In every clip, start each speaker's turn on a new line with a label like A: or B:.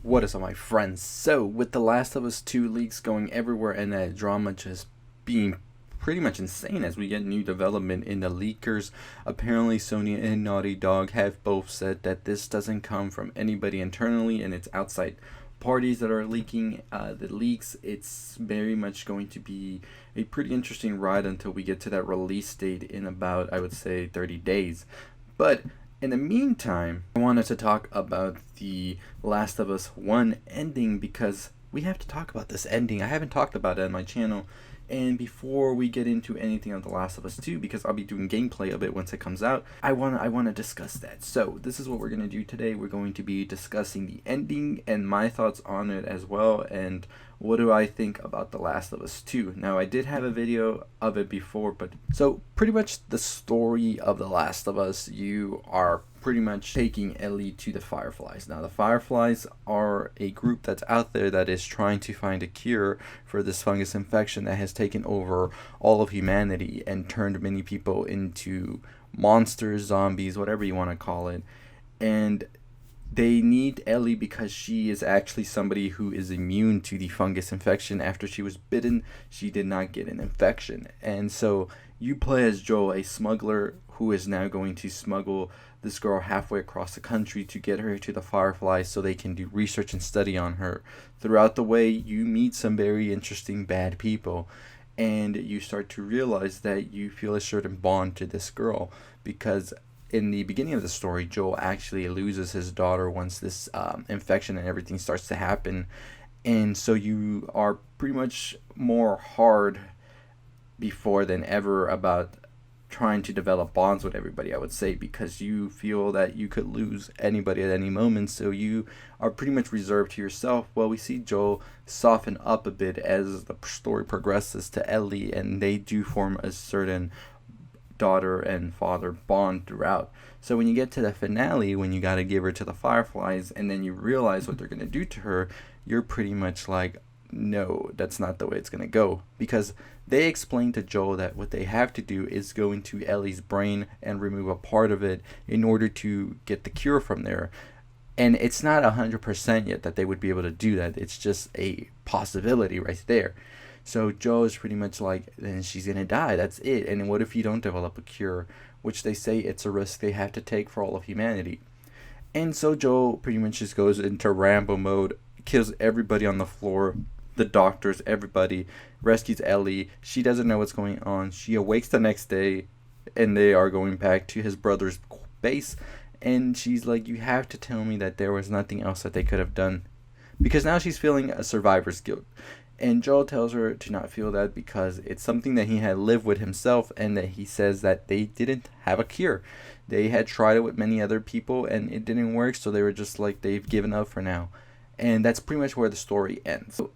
A: What is up, my friends? So, with The Last of Us 2 leaks going everywhere and that drama just being pretty much insane as we get new development in the leakers, apparently Sony and Naughty Dog have both said that this doesn't come from anybody internally and it's outside parties that are leaking the leaks. It's very much going to be a pretty interesting ride until we get to that release date in about, I would say, 30 days. But in the meantime, I wanted to talk about the Last of Us 1 ending because we have to talk about this ending. I haven't talked about it on my channel. And before we get into anything on The Last of Us 2, because I'll be doing gameplay of it once it comes out, I wanna discuss that. So this is what we're gonna do today. We're going to be discussing the ending and my thoughts on it as well, and what do I think about The Last of Us 2. Now, I did have a video of it before, but so pretty much the story of The Last of Us, you are pretty much taking Ellie to the Fireflies. Now, the Fireflies are a group that's out there that is trying to find a cure for this fungus infection that has taken over all of humanity and turned many people into monsters, zombies, whatever you want to call it. And they need Ellie because she is actually somebody who is immune to the fungus infection. After she was bitten, she did not get an infection. And so you play as Joel, a smuggler who is now going to smuggle this girl halfway across the country to get her to the Fireflies so they can do research and study on her. Throughout the way, you meet some very interesting bad people, and you start to realize that you feel a certain bond to this girl because in the beginning of the story, Joel actually loses his daughter once this infection and everything starts to happen. And so you are pretty much more hard before than ever about trying to develop bonds with everybody, I would say, because you feel that you could lose anybody at any moment, so you are pretty much reserved to yourself. Well, we see Joel soften up a bit as the story progresses to Ellie, and they do form a certain daughter and father bond throughout. So when you get to the finale, when you got to give her to the Fireflies and then you realize what they're going to do to her, you're pretty much like, no, that's not the way it's going to go, because they explain to Joel that what they have to do is go into Ellie's brain and remove a part of it in order to get the cure from there. And it's not 100% yet that they would be able to do that. It's just a possibility right there. So Joe is pretty much like, then she's going to die. That's it. And what if you don't develop a cure? Which they say it's a risk they have to take for all of humanity. And so Joe pretty much just goes into Rambo mode, kills everybody on the floor, the doctors, everybody, rescues Ellie. She doesn't know what's going on. She awakes the next day, and they are going back to his brother's base. And she's like, you have to tell me that there was nothing else that they could have done. Because now she's feeling a survivor's guilt. And Joel tells her to not feel that because it's something that he had lived with himself, and that he says that they didn't have a cure. They had tried it with many other people and it didn't work, so they were just like, they've given up for now. And that's pretty much where the story ends. So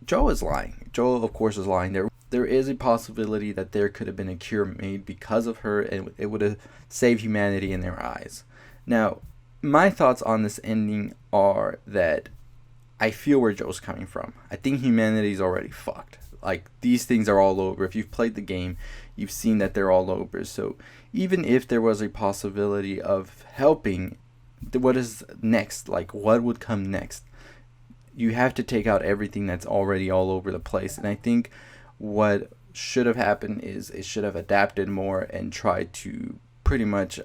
A: Joel is lying. Joel, of course, is lying. There is a possibility that there could have been a cure made because of her, and it would have saved humanity in their eyes. Now, my thoughts on this ending are that I feel where Joel's coming from. I think humanity's already fucked. Like, these things are all over. If you've played the game, you've seen that they're all over. So even if there was a possibility of helping, what is next? Like, what would come next? You have to take out everything that's already all over the place. And I think what should have happened is it should have adapted more and tried to pretty much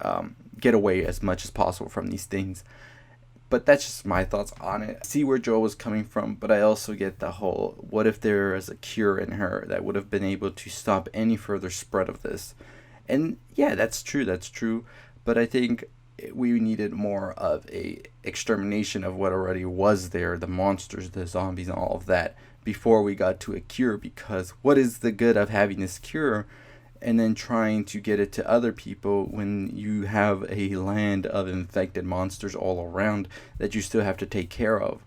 A: get away as much as possible from these things. But that's just my thoughts on it. I see where Joel was coming from, but I also get the whole, what if there is a cure in her that would have been able to stop any further spread of this? And yeah, that's true. But I think we needed more of a extermination of what already was there, the monsters, the zombies, and all of that, before we got to a cure. Because what is the good of having this cure and then trying to get it to other people when you have a land of infected monsters all around that you still have to take care of?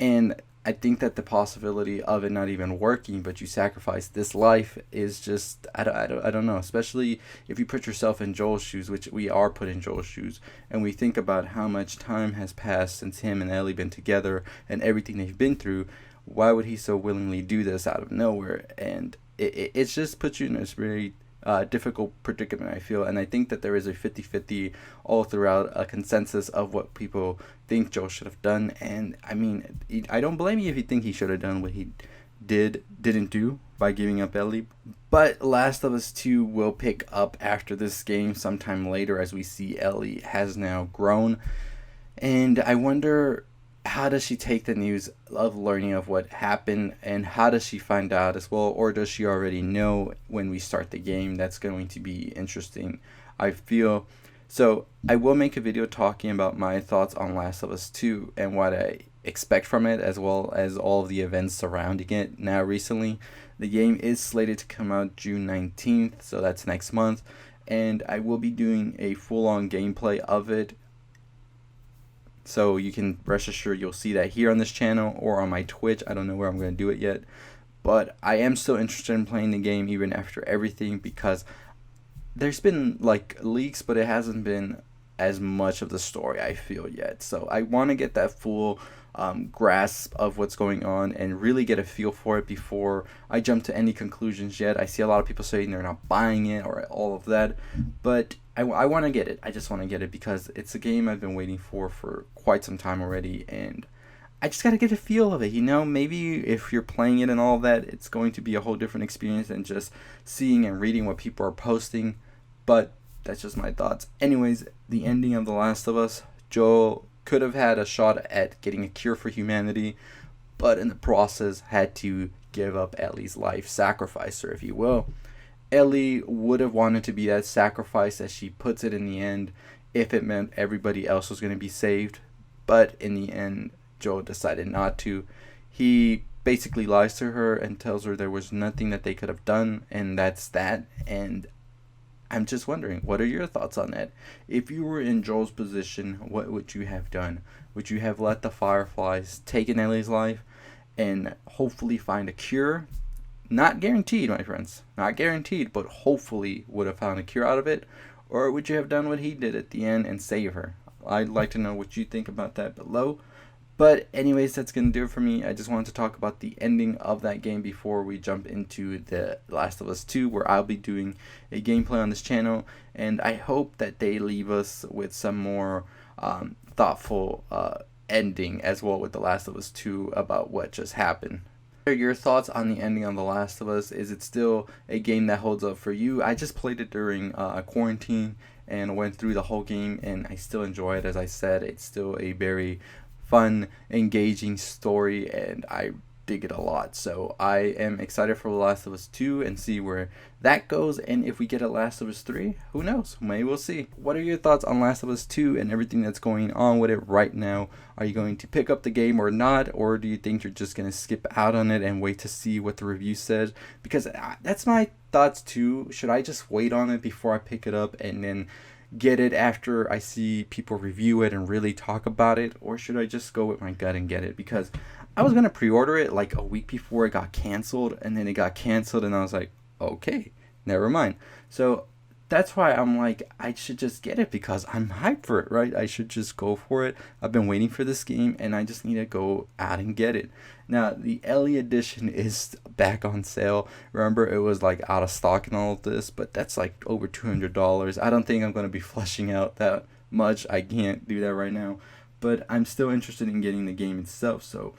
A: And I think that the possibility of it not even working, but you sacrifice this life, is just, I don't know, especially if you put yourself in Joel's shoes, which we are put in Joel's shoes, and we think about how much time has passed since him and Ellie been together and everything they've been through. Why would he so willingly do this out of nowhere? And it just puts you in this very difficult predicament, I feel. And I think that there is a 50-50 all throughout, a consensus of what people think Joel should have done. And I mean, I don't blame you if you think he should have done what he didn't do by giving up Ellie. But Last of Us 2 will pick up after this game sometime later, as we see Ellie has now grown. And I wonder, how does she take the news of learning of what happened, and how does she find out as well, or does she already know when we start the game? That's going to be interesting, I feel. So I will make a video talking about my thoughts on Last of Us 2 and what I expect from it, as well as all of the events surrounding it. Now recently, the game is slated to come out June 19th, so that's next month, and I will be doing a full-on gameplay of it. So you can rest assured you'll see that here on this channel or on my Twitch. I don't know where I'm going to do it yet, but I am still interested in playing the game even after everything, because there's been like leaks, but it hasn't been as much of the story, I feel, yet. So I want to get that full grasp of what's going on and really get a feel for it before I jump to any conclusions yet. I see a lot of people saying they're not buying it or all of that, but I want to get it. I just want to get it because it's a game I've been waiting for quite some time already, and I just got to get a feel of it, you know? Maybe if you're playing it and all of that, it's going to be a whole different experience than just seeing and reading what people are posting, but that's just my thoughts. Anyways, the ending of The Last of Us, Joel could have had a shot at getting a cure for humanity, but in the process had to give up Ellie's life, sacrifice her, if you will. Ellie would have wanted to be that sacrifice, as she puts it in the end, if it meant everybody else was going to be saved, but in the end, Joel decided not to. He basically lies to her and tells her there was nothing that they could have done, and that's that. And I'm just wondering, what are your thoughts on that? If you were in Joel's position, what would you have done? Would you have let the Fireflies take Ellie's life and hopefully find a cure? Not guaranteed, my friends. Not guaranteed, but hopefully would have found a cure out of it. Or would you have done what he did at the end and save her? I'd like to know what you think about that below. But anyways, that's going to do it for me. I just wanted to talk about the ending of that game before we jump into The Last of Us 2, where I'll be doing a gameplay on this channel. And I hope that they leave us with some more thoughtful ending as well with The Last of Us 2 about what just happened. What are your thoughts on the ending on The Last of Us? Is it still a game that holds up for you? I just played it during quarantine and went through the whole game, and I still enjoy it. As I said, it's still a very fun, engaging story, and I dig it a lot. So I am excited for The Last of Us 2 and see where that goes, and if we get a Last of Us 3, who knows? Maybe we'll see. What are your thoughts on Last of Us 2 and everything that's going on with it right now? Are you going to pick up the game or not, or do you think you're just going to skip out on it and wait to see what the review says? Because that's my thoughts too. Should I just wait on it before I pick it up and then get it after I see people review it and really talk about it, or should I just go with my gut and get it? Because I was gonna pre-order it like a week before it got canceled, and then it got canceled, and I was like, okay, never mind. So that's why I'm like, I should just get it because I'm hyped for it, right? I should just go for it. I've been waiting for this game, and I just need to go out and get it. Now, the Ellie edition is back on sale. Remember, it was like out of stock and all of this, but that's like over $200. I don't think I'm going to be fleshing out that much. I can't do that right now, but I'm still interested in getting the game itself, so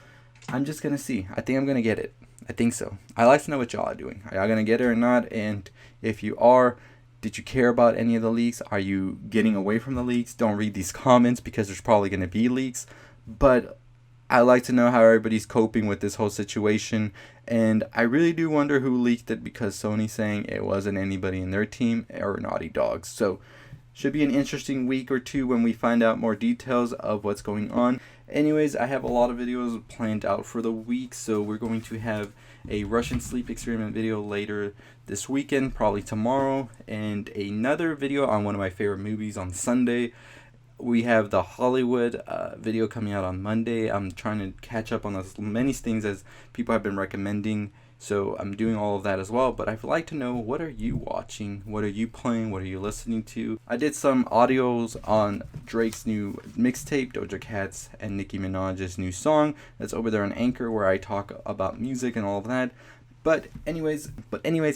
A: I'm just going to see. I think I'm going to get it. I think so. I'd like to know what y'all are doing. Are y'all going to get it or not? And if you are, did you care about any of the leaks? Are you getting away from the leaks? Don't read these comments because there's probably going to be leaks. But I like to know how everybody's coping with this whole situation. And I really do wonder who leaked it, because Sony's saying it wasn't anybody in their team or Naughty Dog. So should be an interesting week or two when we find out more details of what's going on. Anyways, I have a lot of videos planned out for the week, so we're going to have a Russian sleep experiment video later this weekend, probably tomorrow, and another video on one of my favorite movies on Sunday. We have the Hollywood video coming out on Monday. I'm trying to catch up on as many things as people have been recommending, so I'm doing all of that as well. But I'd like to know, what are you watching? What are you playing? What are you listening to? I did some audios on Drake's new mixtape, Doja Cat's and Nicki Minaj's new song. That's over there on Anchor, where I talk about music and all of that. But anyways,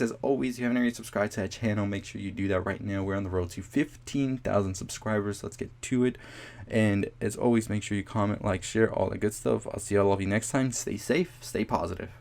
A: as always, if you haven't already subscribed to that channel, make sure you do that right now. We're on the road to 15,000 subscribers. Let's get to it. And as always, make sure you comment, like, share, all that good stuff. I'll see all of you next time. Stay safe, stay positive.